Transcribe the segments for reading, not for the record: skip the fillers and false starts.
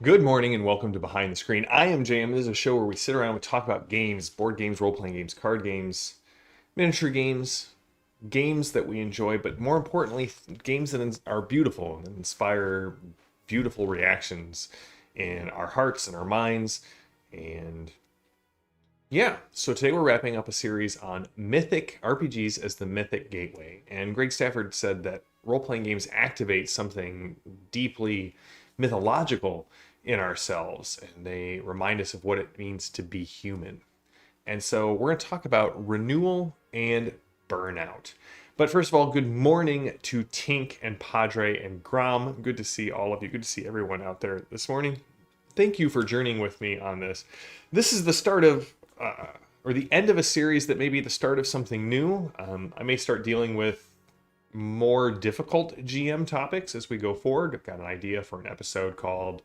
Good morning and welcome to Behind the Screen. I am JM. This is a show where we sit around and we talk about games, board games, role-playing games, card games, miniature games, games that we enjoy, but more importantly, games that are beautiful and inspire beautiful reactions in our hearts and our minds. And yeah, so today we're wrapping up a series on Mythic RPGs as the Mythic Gateway. And Greg Stafford said that role-playing games activate something deeply mythological in ourselves, and they remind us of what it means to be human. And so we're going to talk about Renewal and Burnout. But first of all, good morning to Tink and Padre and Grom. Good to see all of you. Good to see everyone out there this morning. Thank you for journeying with me on this. This is the start of, or the end of a series that may be the start of something new. I may start dealing with more difficult GM topics as we go forward. I've got an idea for an episode called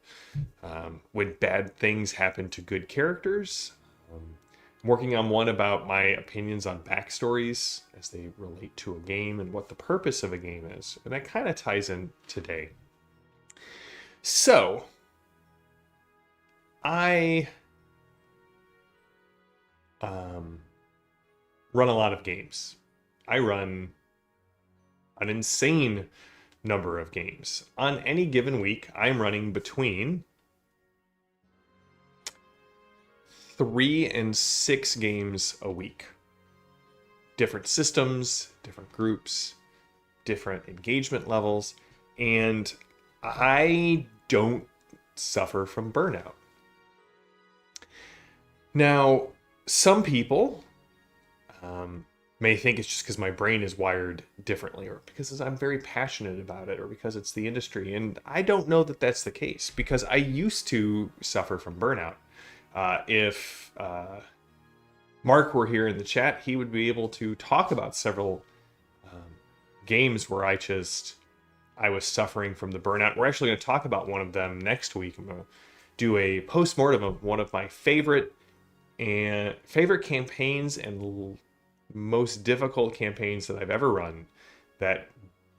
When Bad Things Happen to Good Characters. I'm working on one about my opinions on backstories as they relate to a game and what the purpose of a game is. And that kind of ties in today. So, I run a lot of games. I run an insane number of games. On any given week, I'm running between 3 and 6 games a week. Different systems, different groups, different engagement levels, and I don't suffer from burnout. Now, some people may think it's just because my brain is wired differently, or because I'm very passionate about it, or because it's the industry. And I don't know that that's the case, because I used to suffer from burnout. If Mark were here in the chat, he would be able to talk about several games where I was suffering from the burnout. We're actually going to talk about one of them next week. I'm going to do a post-mortem of one of my favorite campaigns and most difficult campaigns that I've ever run, that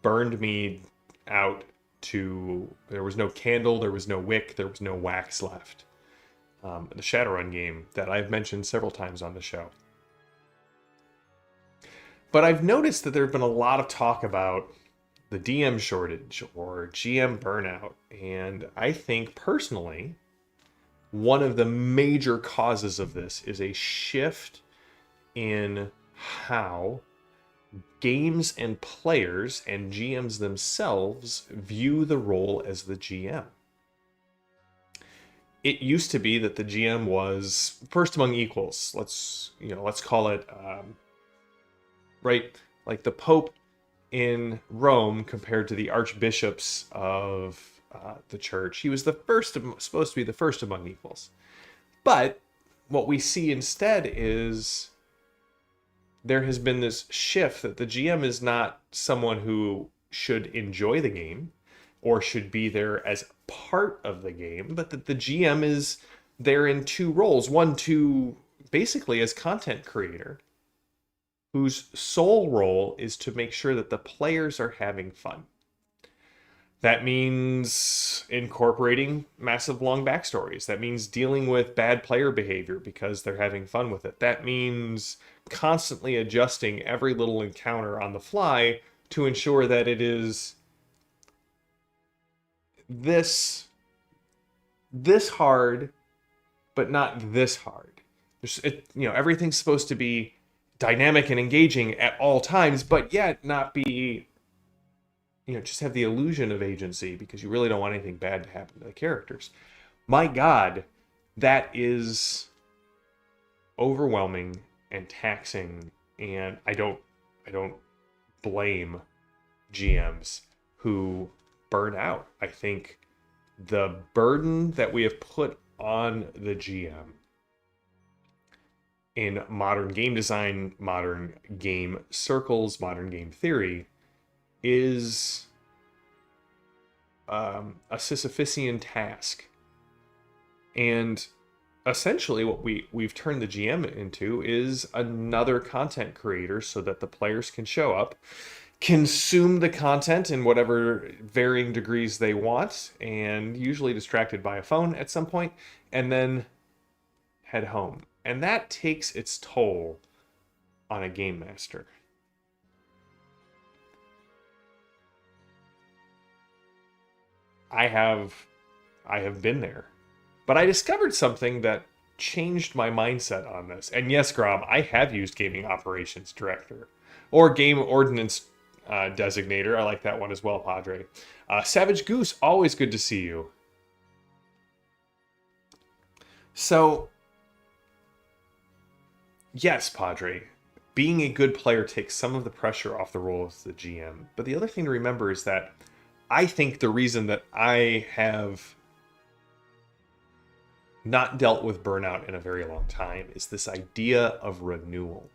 burned me out to, there was no candle, there was no wick, there was no wax left. The Shadowrun game that I've mentioned several times on the show. But I've noticed that there's been a lot of talk about the DM shortage or GM burnout, and I think personally one of the major causes of this is a shift in how games and players and GMs themselves view the role as the GM. It used to be that the GM was first among equals. Let's call it right, like the Pope in Rome compared to the archbishops of the church. He was supposed to be the first among equals. But what we see instead is there has been this shift that the GM is not someone who should enjoy the game or should be there as part of the game, but that the GM is there in two roles. One, to basically as content creator, whose sole role is to make sure that the players are having fun. That means incorporating massive long backstories. That means dealing with bad player behavior because they're having fun with it. That means constantly adjusting every little encounter on the fly to ensure that it is this hard, but not this hard. Everything's supposed to be dynamic and engaging at all times, but yet not be, just have the illusion of agency, because you really don't want anything bad to happen to the characters. My God, that is overwhelming and taxing, and I don't blame GMs who burn out. I think the burden that we have put on the GM in modern game design, modern game circles, modern game theory is a Sisyphean task. And essentially what we've turned the GM into is another content creator so that the players can show up consume the content in whatever varying degrees they want, and usually distracted by a phone at some point, and then head home. And that takes its toll on a game master. I have been there. But I discovered something that changed my mindset on this. And yes, Grom, I have used gaming operations director or game ordnance designator. I like that one as well, Padre. Savage Goose, always good to see you. So, yes, Padre, being a good player takes some of the pressure off the role of the GM. But the other thing to remember is that I think the reason that I have not dealt with burnout in a very long time is this idea of renewal.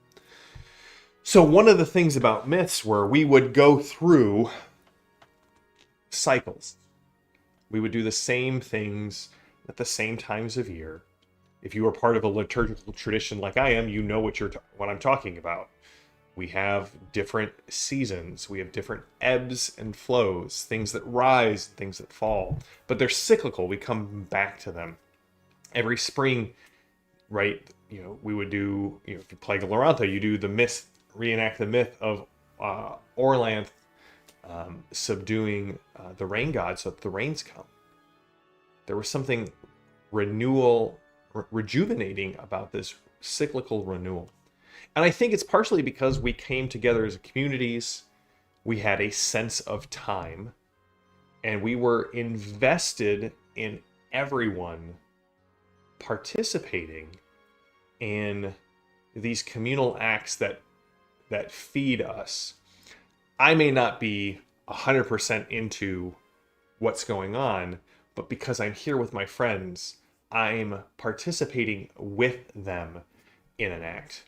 So one of the things about myths where we would go through cycles. We would do the same things at the same times of year. If you are part of a liturgical tradition like I am, you know what I'm talking about. We have different seasons. We have different ebbs and flows, things that rise, things that fall. But they're cyclical. We come back to them. Every spring, right, we would do, if you play Glorantha, you do the myth, reenact the myth of Orlanth subduing the rain god so that the rains come. There was something rejuvenating about this cyclical renewal. And I think it's partially because we came together as communities, we had a sense of time, and we were invested in everyone participating in these communal acts that feed us. I may not be 100% into what's going on, but because I'm here with my friends, I'm participating with them in an act.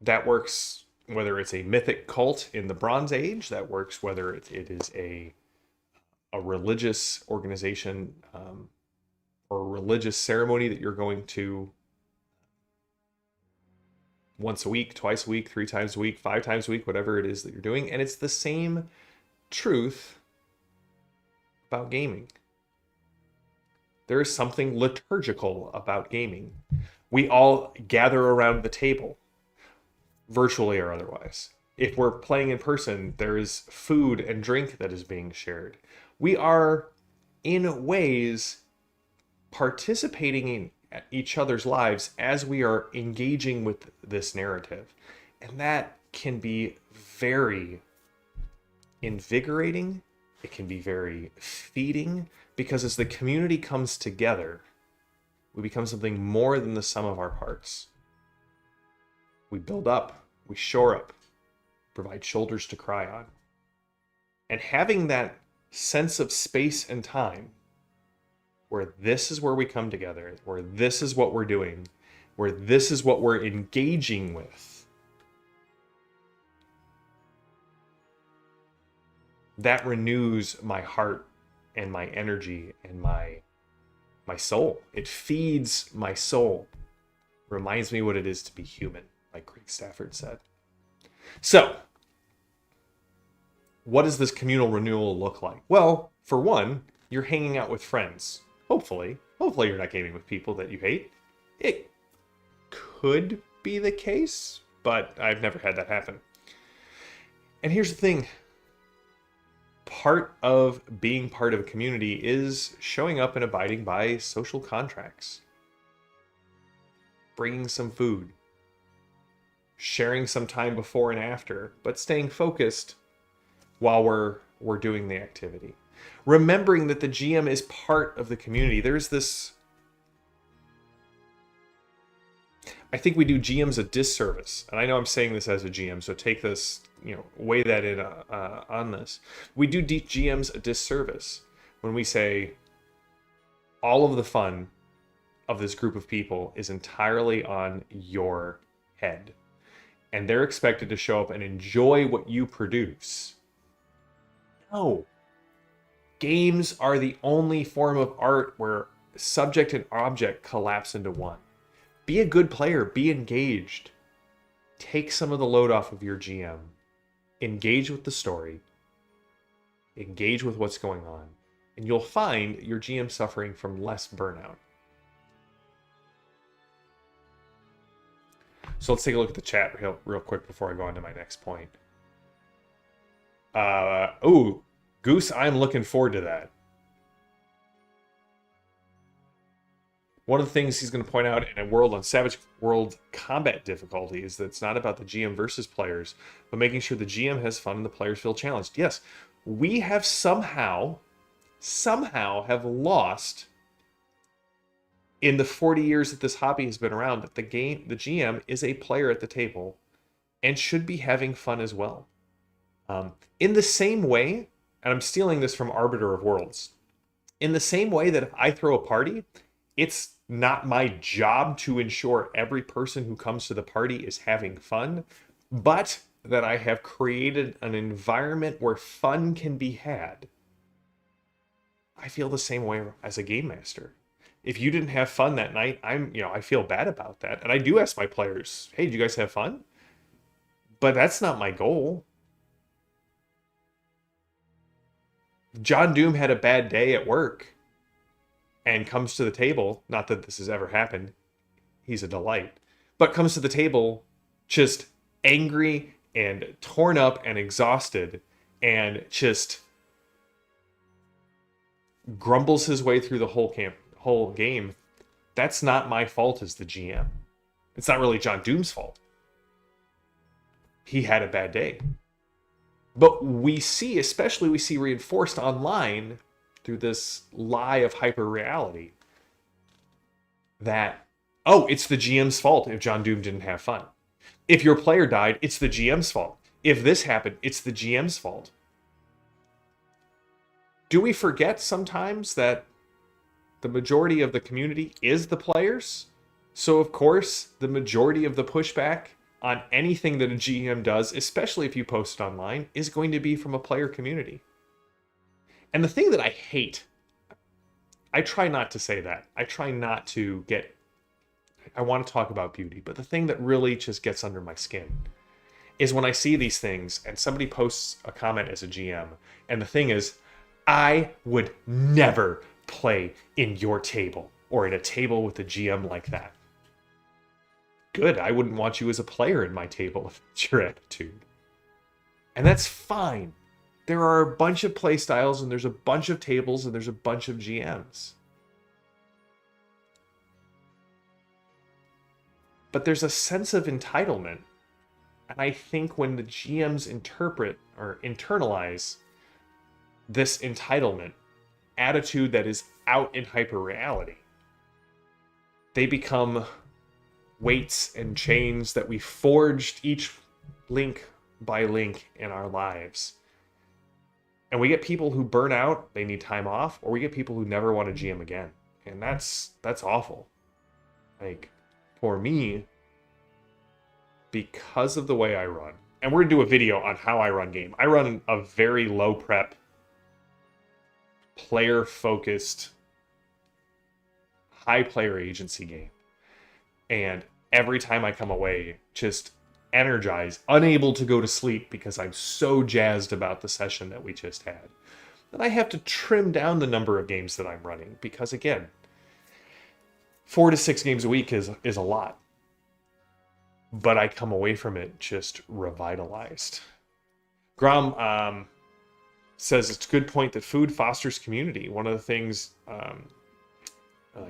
That works whether it's a mythic cult in the Bronze Age, that works whether it is a religious organization or a religious ceremony that you're going to once a week, twice a week, 3 times a week, 5 times a week, whatever it is that you're doing. And it's the same truth about gaming. There is something liturgical about gaming. We all gather around the table, virtually or otherwise. If we're playing in person, there is food and drink that is being shared. We are, in ways, participating in each other's lives as we are engaging with this narrative. And that can be very invigorating. It can be very feeding, because as the community comes together, we become something more than the sum of our parts. We build up, we shore up, provide shoulders to cry on. And having that sense of space and time, where this is where we come together, where this is what we're doing, where this is what we're engaging with, that renews my heart and my energy and my soul. It feeds my soul. Reminds me what it is to be human, like Craig Stafford said. So, what does this communal renewal look like? Well, for one, you're hanging out with friends. Hopefully you're not gaming with people that you hate. It could be the case, but I've never had that happen. And here's the thing. Part of being part of a community is showing up and abiding by social contracts. Bringing some food. Sharing some time before and after, but staying focused while we're doing the activity. Remembering that the GM is part of the community. There's this... I think we do GMs a disservice. And I know I'm saying this as a GM, so take this, weigh that in on this. We do GMs a disservice when we say all of the fun of this group of people is entirely on your head. And they're expected to show up and enjoy what you produce. No. Games are the only form of art where subject and object collapse into one. Be a good player. Be engaged. Take some of the load off of your GM. engage with the story, engage with what's going on, and you'll find your GM suffering from less burnout. So let's take a look at the chat real quick before I go on to my next point. Goose, I'm looking forward to that. One of the things he's going to point out in a world on Savage World combat difficulty is that it's not about the GM versus players, but making sure the GM has fun and the players feel challenged. Yes, we have somehow have lost in the 40 years that this hobby has been around that the GM is a player at the table and should be having fun as well. In the same way, and I'm stealing this from Arbiter of Worlds, in the same way that if I throw a party, it's not my job to ensure every person who comes to the party is having fun, but that I have created an environment where fun can be had. I feel the same way as a game master. If you didn't have fun that night, I feel bad about that. And I do ask my players, hey, did you guys have fun? But that's not my goal. John Doom had a bad day at work and comes to the table, not that this has ever happened, he's a delight, but comes to the table just angry and torn up and exhausted and just grumbles his way through the whole game. That's not my fault as the GM. It's not really John Doom's fault. He had a bad day. But we see reinforced online through this lie of hyper-reality that, it's the GM's fault if John Doom didn't have fun. If your player died, it's the GM's fault. If this happened, it's the GM's fault. Do we forget sometimes that the majority of the community is the players? So, of course, the majority of the pushback on anything that a GM does, especially if you post it online, is going to be from a player community. And the thing that I hate, I try not to say that. I try not to I want to talk about beauty, but the thing that really just gets under my skin is when I see these things and somebody posts a comment as a GM, and the thing is, I would never play in your table or in a table with a GM like that. Good, I wouldn't want you as a player in my table if it's your attitude. And that's fine. There are a bunch of play styles, and there's a bunch of tables, and there's a bunch of GMs. But there's a sense of entitlement. And I think when the GMs interpret or internalize this entitlement attitude that is out in hyper-reality, they become weights and chains that we forged each link by link in our lives. And we get people who burn out, they need time off, or we get people who never want to GM again. And that's awful. Like, for me, because of the way I run, and we're going to do a video on how I run game. I run a very low prep, player-focused, high player agency game. And every time I come away, just energized, unable to go to sleep because I'm so jazzed about the session that we just had. And I have to trim down the number of games that I'm running because, again, 4 to 6 games a week is a lot. But I come away from it just revitalized. Grom says it's a good point that food fosters community. One of the things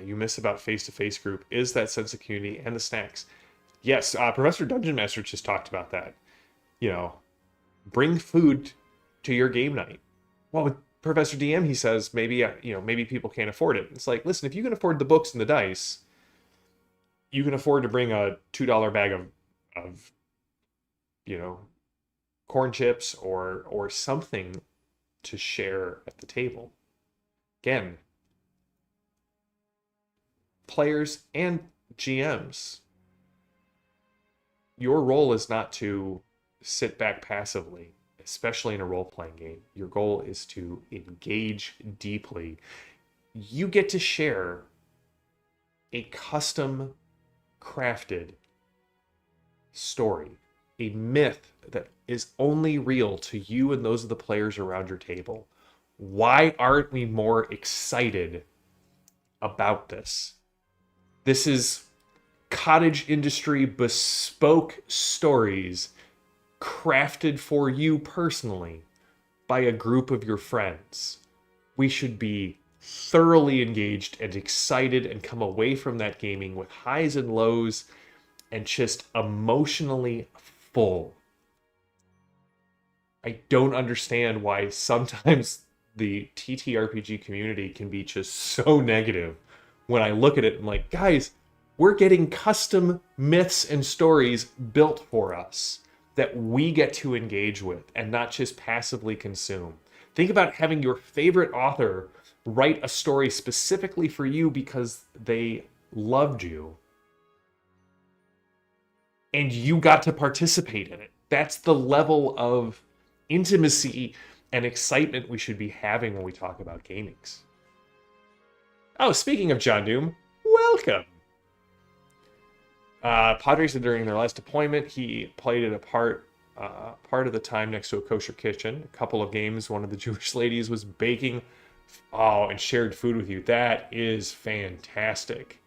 you miss about face-to-face group is that sense of community and the snacks. Yes, Professor Dungeon Master just talked about that. Bring food to your game night. Well, with Professor DM, he says maybe people can't afford it. It's like, listen, if you can afford the books and the dice, you can afford to bring a $2 bag of corn chips or something to share at the table. Again, players and GMs, your role is not to sit back passively, especially in a role-playing game. Your goal is to engage deeply. You get to share a custom crafted story a myth that is only real to you and those of the players around your table. Why aren't we more excited about this? This is cottage industry bespoke stories crafted for you personally by a group of your friends. We should be thoroughly engaged and excited and come away from that gaming with highs and lows and just emotionally full. I don't understand why sometimes the TTRPG community can be just so negative. When I look at it, I'm like, guys, we're getting custom myths and stories built for us that we get to engage with and not just passively consume. Think about having your favorite author write a story specifically for you because they loved you and you got to participate in it. That's the level of intimacy and excitement we should be having when we talk about gamings. Oh, speaking of John Doom, welcome. Padre said during their last deployment, he played it a part of the time next to a kosher kitchen. A couple of games, one of the Jewish ladies was baking and shared food with you. That is fantastic.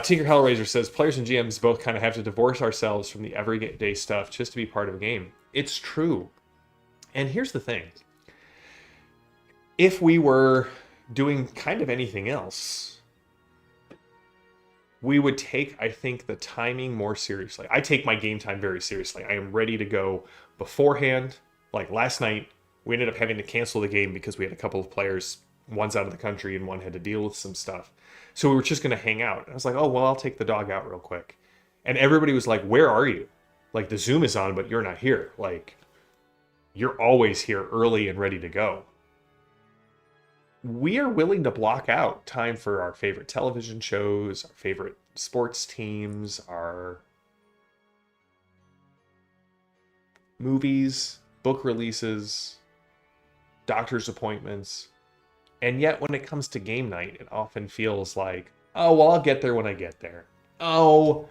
Tinker Hellraiser says, players and GMs both kind of have to divorce ourselves from the everyday stuff just to be part of a game. It's true. And here's the thing. If we were doing kind of anything else, we would take, I think, the timing more seriously. I take my game time very seriously. I am ready to go beforehand. Like last night, we ended up having to cancel the game because we had a couple of players, one's out of the country and one had to deal with some stuff. So we were just going to hang out. I was like, oh, well, I'll take the dog out real quick. And everybody was like, where are you? Like, the Zoom is on, but you're not here. Like, you're always here early and ready to go. We are willing to block out time for our favorite television shows, our favorite sports teams, our movies, book releases, doctor's appointments. And yet when it comes to game night, it often feels like, oh, well, I'll get there when I get there. Oh,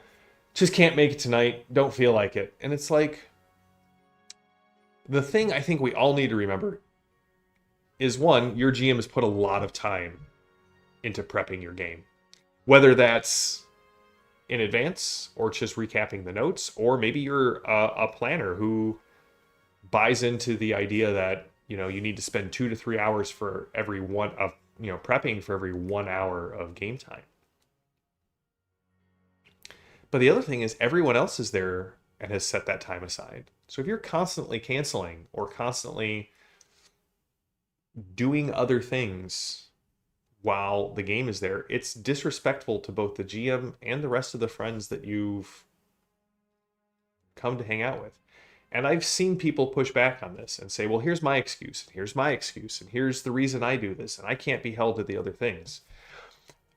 just can't make it tonight. Don't feel like it. And it's like, the thing I think we all need to remember is, one, your GM has put a lot of time into prepping your game. Whether that's in advance or just recapping the notes, or maybe you're a planner who buys into the idea that, you know, you need to spend 2 to 3 hours for every one of, you know, prepping for every 1 hour of game time. But the other thing is everyone else is there and has set that time aside. So if you're constantly canceling or constantly doing other things while the game is there, it's disrespectful to both the GM and the rest of the friends that you've come to hang out with. And I've seen people push back on this and say, well, here's my excuse, and here's my excuse, and here's the reason I do this, and I can't be held to the other things.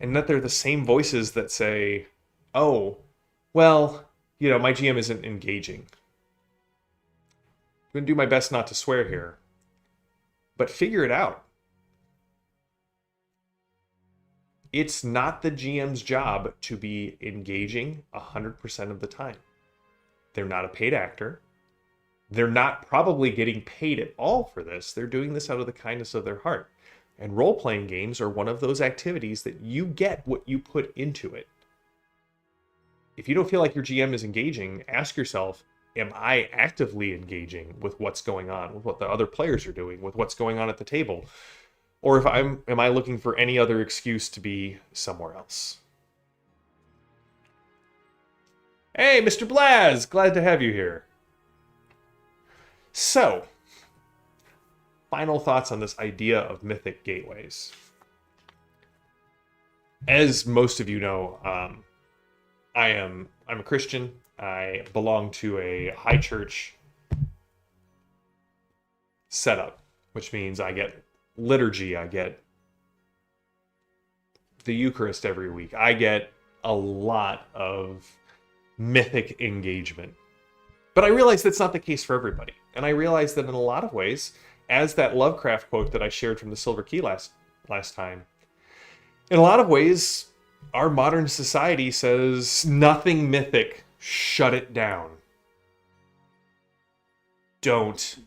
And that they're the same voices that say, oh, well, you know, my GM isn't engaging. I'm going to do my best not to swear here. But figure it out. It's not the GM's job to be engaging 100% of the time. They're not a paid actor. They're not probably getting paid at all for this. They're doing this out of the kindness of their heart. And role-playing games are one of those activities that you get what you put into it. If you don't feel like your GM is engaging, ask yourself, am I actively engaging with what's going on, with what the other players are doing, with what's going on at the table? Or am I looking for any other excuse to be somewhere else? Hey, Mr. Blaz, glad to have you here. So, final thoughts on this idea of mythic gateways. As most of you know, I'm a Christian. I belong to a high church setup, which means I get liturgy, I get the Eucharist every week. I get a lot of mythic engagement. But I realize that's not the case for everybody. And I realize that in a lot of ways, as that Lovecraft quote that I shared from the Silver Key last time, in a lot of ways, our modern society says nothing mythic, shut it down. Don't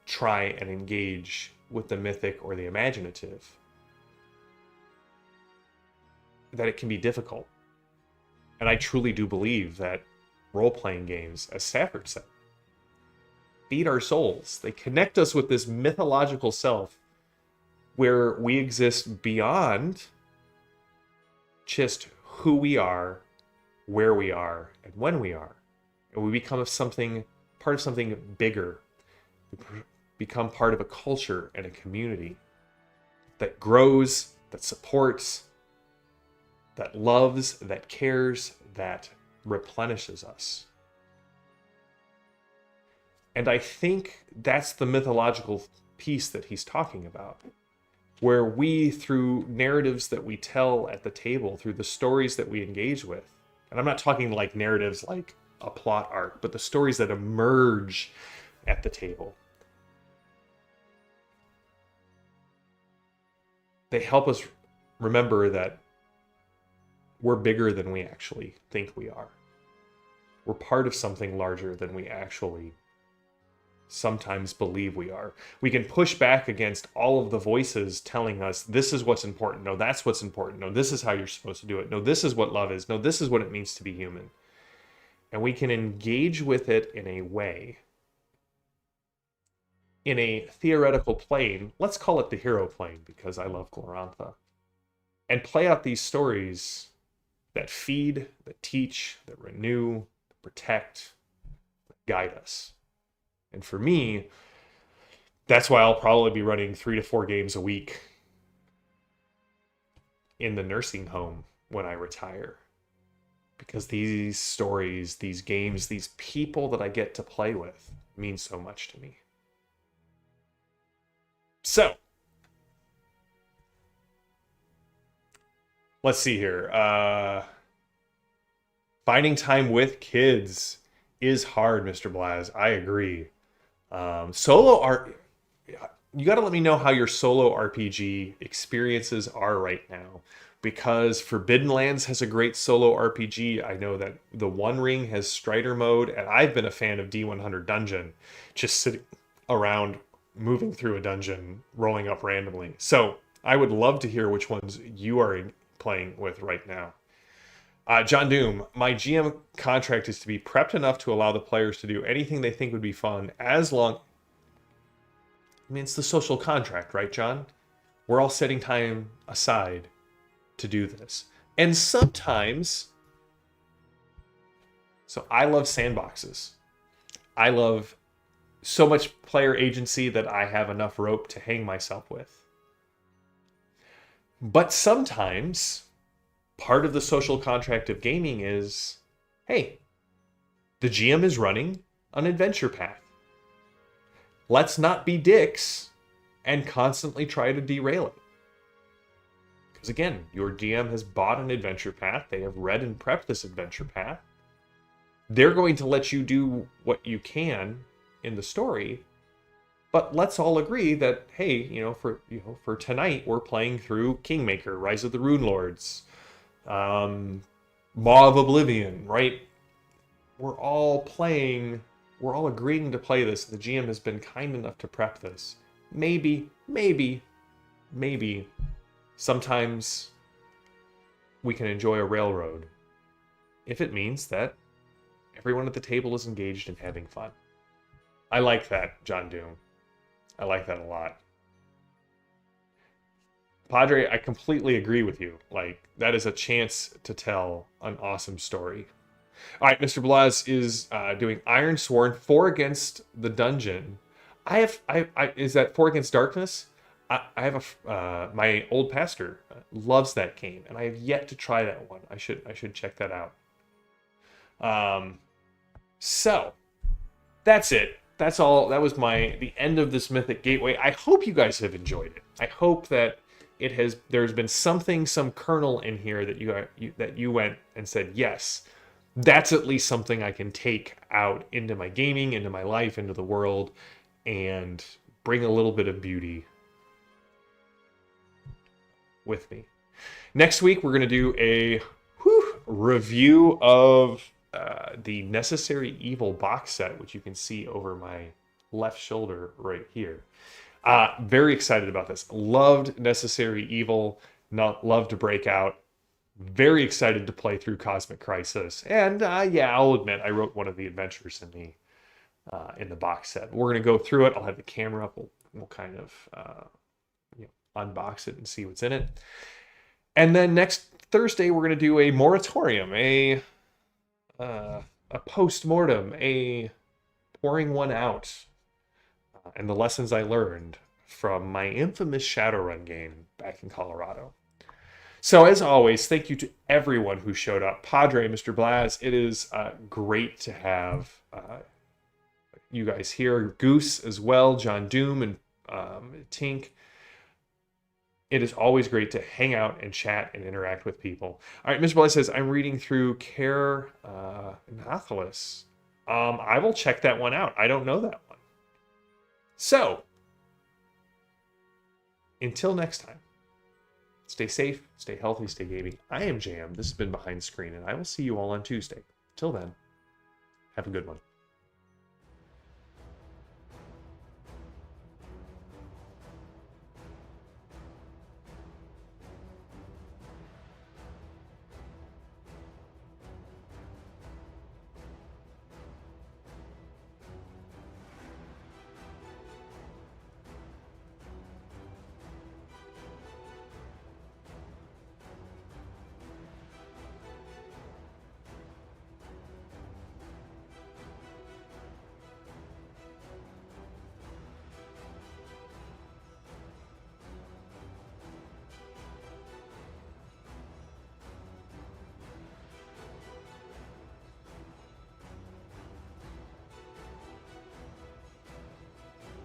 try and engage with the mythic or the imaginative. That it can be difficult. And I truly do believe that role-playing games, as Stafford said, feed our souls. They connect us with this mythological self where we exist beyond just who we are, where we are, and when we are. And we become something, part of something bigger. We become part of a culture and a community that grows, that supports, that loves, that cares, that replenishes us. And I think that's the mythological piece that he's talking about, where we, through narratives that we tell at the table, through the stories that we engage with, and I'm not talking like narratives like a plot arc, but the stories that emerge at the table, they help us remember that we're bigger than we actually think we are. We're part of something larger than we actually sometimes believe we are. We can push back against all of the voices telling us this is what's important. No, that's what's important. No, this is how you're supposed to do it. No, this is what love is. No, this is what it means to be human. And we can engage with it in a way, in a theoretical plane. Let's call it the hero plane because I love Glorantha. And play out these stories that feed, that teach, that renew, that protect, that guide us. And for me, that's why I'll probably be running 3 to 4 games a week in the nursing home when I retire. Because these stories, these games, these people that I get to play with mean so much to me. So, let's see here. Finding time with kids is hard, Mr. Blaz. I agree. Solo art. You got to let me know how your solo RPG experiences are right now. Because Forbidden Lands has a great solo RPG. I know that the One Ring has Strider mode, and I've been a fan of D100 Dungeon, just sitting around, moving through a dungeon, rolling up randomly. So I would love to hear which ones you are playing with right now. John Doom, my GM contract is to be prepped enough to allow the players to do anything they think would be fun, as long... I mean, it's the social contract, right, John? We're all setting time aside to do this. And sometimes... So I love sandboxes. I love so much player agency that I have enough rope to hang myself with. But sometimes... part of the social contract of gaming is, hey, the GM is running an adventure path. Let's not be dicks and constantly try to derail it. Because again, your GM has bought an adventure path. They have read and prepped this adventure path. They're going to let you do what you can in the story. But let's all agree that, hey, for tonight, we're playing through Kingmaker, Rise of the Rune Lords, Maw of Oblivion, right? We're all agreeing to play this. The GM has been kind enough to prep this. Maybe, sometimes we can enjoy a railroad if it means that everyone at the table is engaged in having fun. I like that, John Doom. I like that a lot. Padre, I completely agree with you. Like, that is a chance to tell an awesome story. All right, Mr. Blaz is doing Iron Sworn, 4 against the dungeon. Is that 4 against darkness? I have my old pastor loves that game, and I have yet to try that one. I should check that out. So that's it. That's all. That was the end of this Mythic Gateway. I hope you guys have enjoyed it. I hope that there's been some kernel in here that you went and said, yes, that's at least something I can take out into my gaming, into my life, into the world, and bring a little bit of beauty with me. Next week, we're going to do a review of the Necessary Evil box set, which you can see over my left shoulder right here. Very excited about this. Loved Necessary Evil. Loved Breakout. Very excited to play through Cosmic Crisis. And yeah, I'll admit I wrote one of the adventures in the box set. We're going to go through it. I'll have the camera up. We'll kind of unbox it and see what's in it. And then next Thursday, we're going to do a moratorium, a post-mortem, a pouring one out, and the lessons I learned from my infamous Shadowrun game back in Colorado. So as always, thank you to everyone who showed up. Padre, Mr. Blaz, it is great to have you guys here. Goose as well, John Doom and Tink. It is always great to hang out and chat and interact with people. All right, Mr. Blaz says, I'm reading through Care Nathalis. I will check that one out. I don't know that one. So, until next time, stay safe, stay healthy, stay gaming. I am Jam. This has been Behind the Screen, and I will see you all on Tuesday. Till then, have a good one.